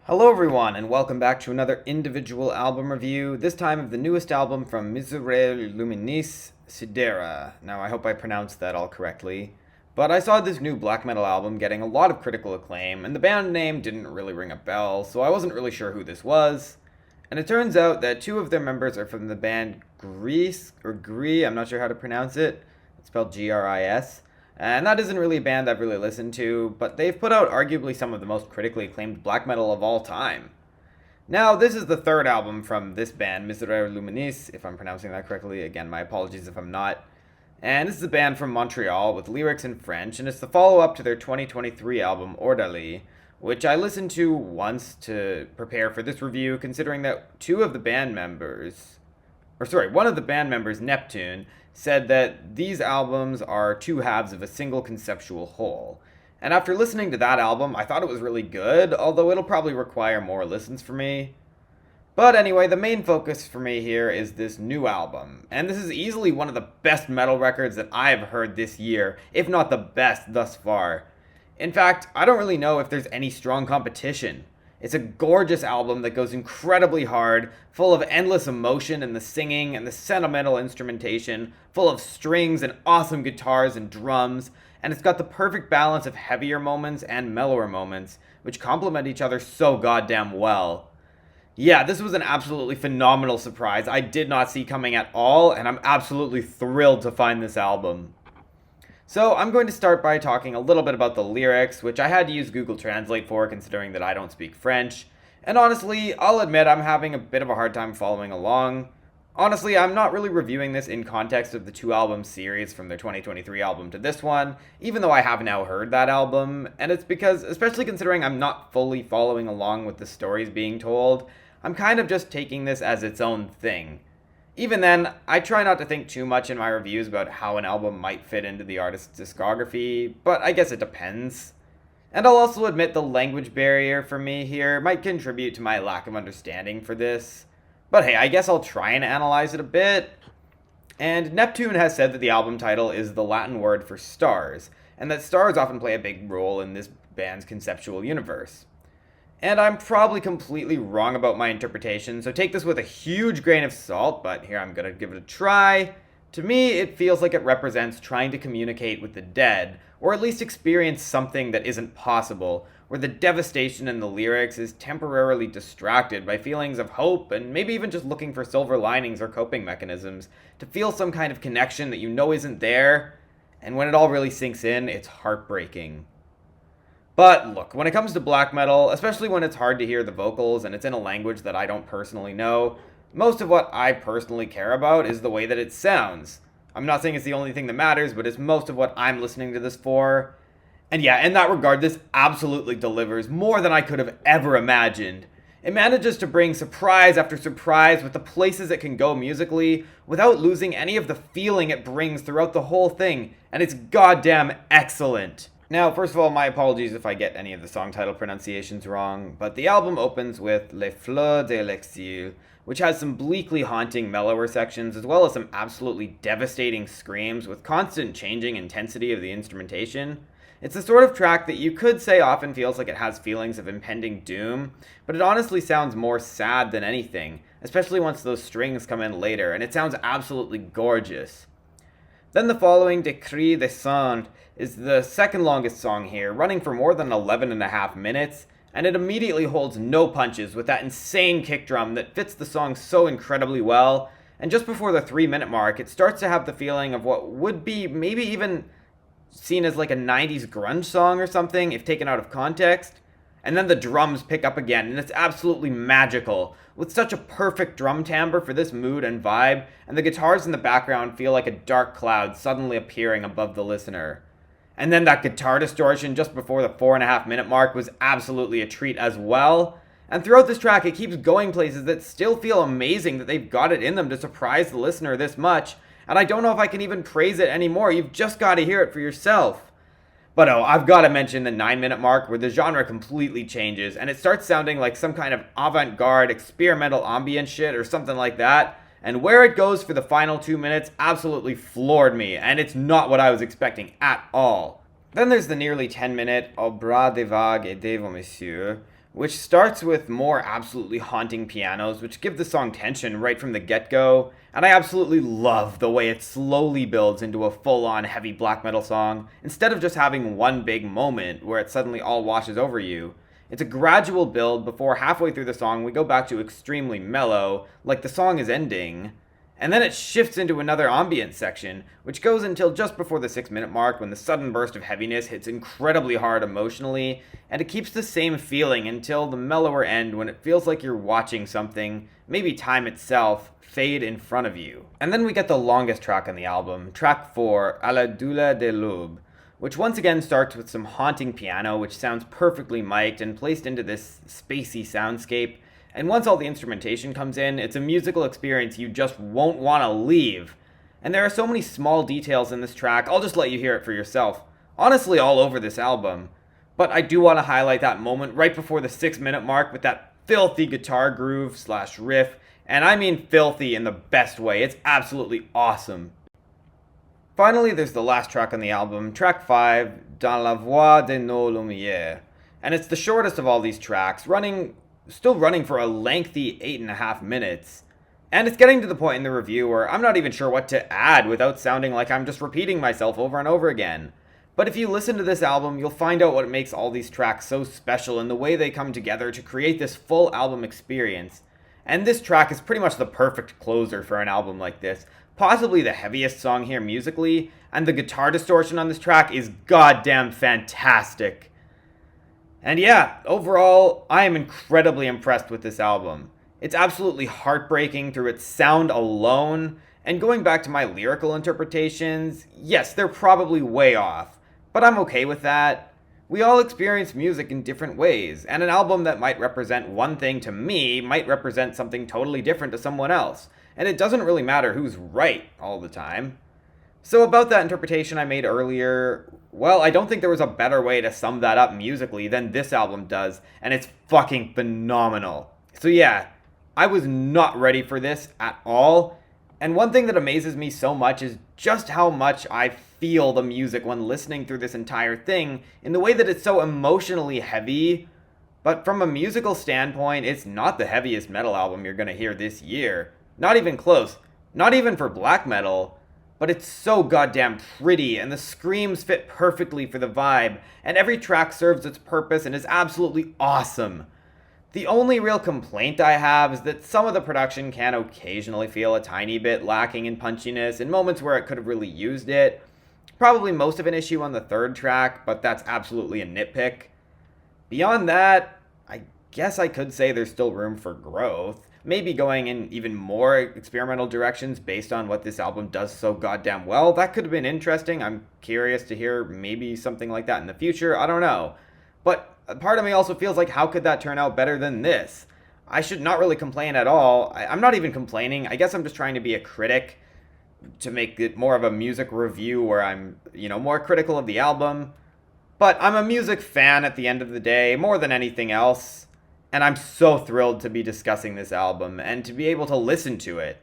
Hello everyone, and welcome back to another individual album review, this time of the newest album from Miserere Luminis, Sidera. Now, I hope I pronounced that all correctly. But I saw this new black metal album getting a lot of critical acclaim, and the band name didn't really ring a bell, so I wasn't really sure who this was. And it turns out that two of their members are from the band Cris, or Gris, I'm not sure how to pronounce it. It's spelled Gris. And that isn't really a band I've really listened to, but they've put out arguably some of the most critically acclaimed black metal of all time. Now, this is the third album from this band, Miserere Luminis, if I'm pronouncing that correctly. Again, my apologies if I'm not. And this is a band from Montreal with lyrics in French, and it's the follow-up to their 2023 album, Orderly, which I listened to once to prepare for this review, considering that one of the band members, Neptune, said that these albums are two halves of a single conceptual whole. And after listening to that album, I thought it was really good, although it'll probably require more listens for me. But anyway, the main focus for me here is this new album, and this is easily one of the best metal records that I've heard this year, if not the best thus far. In fact, I don't really know if there's any strong competition. It's a gorgeous album that goes incredibly hard, full of endless emotion in the singing and the sentimental instrumentation, full of strings and awesome guitars and drums, and it's got the perfect balance of heavier moments and mellower moments, which complement each other so goddamn well. Yeah, this was an absolutely phenomenal surprise I did not see coming at all, and I'm absolutely thrilled to find this album. So I'm going to start by talking a little bit about the lyrics, which I had to use Google Translate for considering that I don't speak French. And honestly, I'll admit I'm having a bit of a hard time following along. Honestly, I'm not really reviewing this in context of the two album series from their 2023 album to this one, even though I have now heard that album, and it's because, especially considering I'm not fully following along with the stories being told, I'm kind of just taking this as its own thing. Even then, I try not to think too much in my reviews about how an album might fit into the artist's discography, but I guess it depends. And I'll also admit the language barrier for me here might contribute to my lack of understanding for this. But hey, I guess I'll try and analyze it a bit. And Neptune has said that the album title is the Latin word for stars, and that stars often play a big role in this band's conceptual universe. And I'm probably completely wrong about my interpretation, so take this with a huge grain of salt, but here I'm gonna give it a try. To me, it feels like it represents trying to communicate with the dead, or at least experience something that isn't possible, where the devastation in the lyrics is temporarily distracted by feelings of hope and maybe even just looking for silver linings or coping mechanisms to feel some kind of connection that you know isn't there, and when it all really sinks in, it's heartbreaking. But look, when it comes to black metal, especially when it's hard to hear the vocals and it's in a language that I don't personally know, most of what I personally care about is the way that it sounds. I'm not saying it's the only thing that matters, but it's most of what I'm listening to this for. And yeah, in that regard, this absolutely delivers more than I could have ever imagined. It manages to bring surprise after surprise with the places it can go musically without losing any of the feeling it brings throughout the whole thing, and it's goddamn excellent. Now, first of all, my apologies if I get any of the song title pronunciations wrong, but the album opens with Les Fleurs de l'Exil, which has some bleakly haunting mellower sections, as well as some absolutely devastating screams with constant changing intensity of the instrumentation. It's the sort of track that you could say often feels like it has feelings of impending doom, but it honestly sounds more sad than anything, especially once those strings come in later, and it sounds absolutely gorgeous. Then the following De Cris de Cendres is the second longest song here, running for more than 11 and a half minutes, and it immediately holds no punches with that insane kick drum that fits the song so incredibly well, and just before the 3-minute mark, it starts to have the feeling of what would be maybe even seen as like a 90s grunge song or something if taken out of context. And then the drums pick up again, and it's absolutely magical, with such a perfect drum timbre for this mood and vibe, and the guitars in the background feel like a dark cloud suddenly appearing above the listener. And then that guitar distortion just before the 4.5-minute mark was absolutely a treat as well. And throughout this track, it keeps going places that still feel amazing that they've got it in them to surprise the listener this much, and I don't know if I can even praise it anymore. You've just got to hear it for yourself. But oh, I've got to mention the 9-minute mark where the genre completely changes and it starts sounding like some kind of avant-garde experimental ambient shit or something like that. And where it goes for the final 2 minutes absolutely floored me, and it's not what I was expecting at all. Then there's the nearly 10-minute Au bras des vagues et des messieurs, which starts with more absolutely haunting pianos, which give the song tension right from the get-go, and I absolutely love the way it slowly builds into a full-on heavy black metal song, instead of just having one big moment where it suddenly all washes over you. It's a gradual build before halfway through the song we go back to extremely mellow, like the song is ending, and then it shifts into another ambient section, which goes until just before the 6-minute mark when the sudden burst of heaviness hits incredibly hard emotionally, and it keeps the same feeling until the mellower end when it feels like you're watching something, maybe time itself, fade in front of you. And then we get the longest track on the album, track 4, À la douleur de l'aube, which once again starts with some haunting piano, which sounds perfectly mic'd and placed into this spacey soundscape. And once all the instrumentation comes in, it's a musical experience you just won't want to leave. And there are so many small details in this track, I'll just let you hear it for yourself. Honestly, all over this album. But I do want to highlight that moment right before the 6-minute mark with that filthy guitar groove slash riff. And I mean filthy in the best way. It's absolutely awesome. Finally, there's the last track on the album, track 5, Dans la voie de nos lumières. And it's the shortest of all these tracks, still running for a lengthy 8.5 minutes. And it's getting to the point in the review where I'm not even sure what to add without sounding like I'm just repeating myself over and over again. But if you listen to this album, you'll find out what makes all these tracks so special and the way they come together to create this full album experience. And this track is pretty much the perfect closer for an album like this. Possibly the heaviest song here musically, and the guitar distortion on this track is goddamn fantastic. And yeah, overall, I am incredibly impressed with this album. It's absolutely heartbreaking through its sound alone, and going back to my lyrical interpretations, yes, they're probably way off, but I'm okay with that. We all experience music in different ways, and an album that might represent one thing to me might represent something totally different to someone else, and it doesn't really matter who's right all the time. So about that interpretation I made earlier, well, I don't think there was a better way to sum that up musically than this album does, and it's fucking phenomenal. So yeah, I was not ready for this at all, and one thing that amazes me so much is just how much I feel the music when listening through this entire thing, in the way that it's so emotionally heavy, but from a musical standpoint, it's not the heaviest metal album you're gonna hear this year. Not even close. Not even for black metal. But it's so goddamn pretty, and the screams fit perfectly for the vibe, and every track serves its purpose and is absolutely awesome. The only real complaint I have is that some of the production can occasionally feel a tiny bit lacking in punchiness in moments where it could have really used it. Probably most of an issue on the third track, but that's absolutely a nitpick. Beyond that, I guess I could say there's still room for growth. Maybe going in even more experimental directions based on what this album does so goddamn well. That could have been interesting. I'm curious to hear maybe something like that in the future. I don't know. But a part of me also feels like, how could that turn out better than this? I should not really complain at all. I'm not even complaining. I guess I'm just trying to be a critic to make it more of a music review where I'm, more critical of the album. But I'm a music fan at the end of the day, more than anything else. And I'm so thrilled to be discussing this album and to be able to listen to it.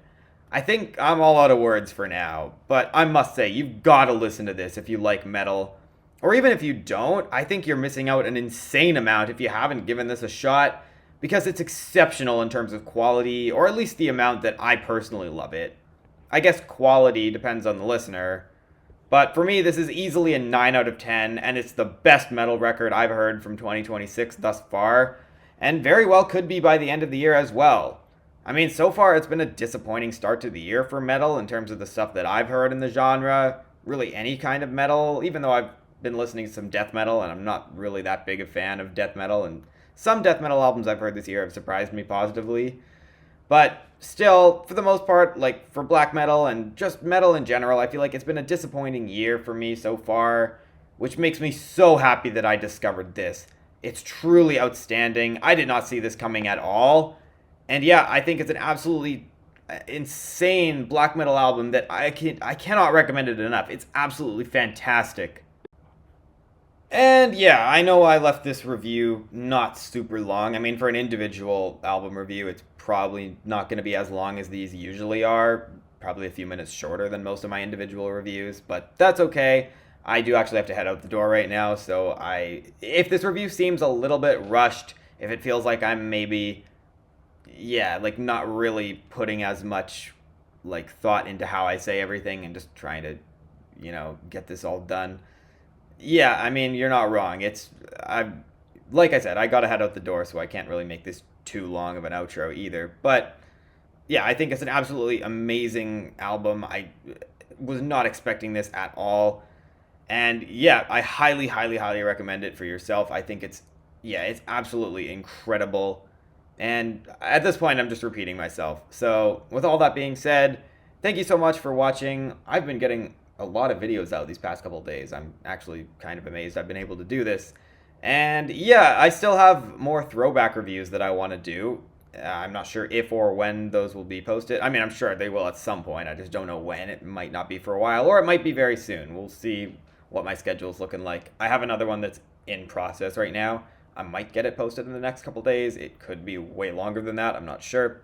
I think I'm all out of words for now, but I must say, you've got to listen to this if you like metal. Or even if you don't, I think you're missing out an insane amount if you haven't given this a shot, because it's exceptional in terms of quality, or at least the amount that I personally love it. I guess quality depends on the listener. But for me, this is easily a 9 out of 10, and it's the best metal record I've heard from 2026 thus far. And very well could be by the end of the year as well. I mean, so far it's been a disappointing start to the year for metal in terms of the stuff that I've heard in the genre. Really any kind of metal, even though I've been listening to some death metal, and I'm not really that big a fan of death metal, and some death metal albums I've heard this year have surprised me positively. But still, for the most part, like for black metal and just metal in general, I feel like it's been a disappointing year for me so far, which makes me so happy that I discovered this. It's truly outstanding. I did not see this coming at all. And yeah, I think it's an absolutely insane black metal album that I cannot recommend it enough. It's absolutely fantastic. And yeah, I know I left this review not super long. I mean, for an individual album review, it's probably not going to be as long as these usually are. Probably a few minutes shorter than most of my individual reviews, but that's okay. I do actually have to head out the door right now, so if this review seems a little bit rushed, if it feels like I'm maybe, yeah, like not really putting as much like thought into how I say everything and just trying to, get this all done. Yeah, I mean, you're not wrong. Like I said, I gotta head out the door, so I can't really make this too long of an outro either. But yeah, I think it's an absolutely amazing album. I was not expecting this at all. And yeah, I highly, highly, highly recommend it for yourself. I think it's absolutely incredible. And at this point, I'm just repeating myself. So, with all that being said, thank you so much for watching. I've been getting a lot of videos out these past couple of days. I'm actually kind of amazed I've been able to do this. And yeah, I still have more throwback reviews that I want to do. I'm not sure if or when those will be posted. I mean, I'm sure they will at some point. I just don't know when. It might not be for a while, or it might be very soon. We'll see what my schedule's looking like. I have another one that's in process right now. I might get it posted in the next couple days. It could be way longer than that. I'm not sure.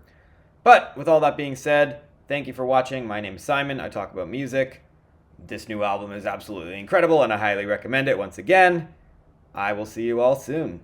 But with all that being said, thank you for watching. My name is Simon. I talk about music. This new album is absolutely incredible, and I highly recommend it once again. I will see you all soon.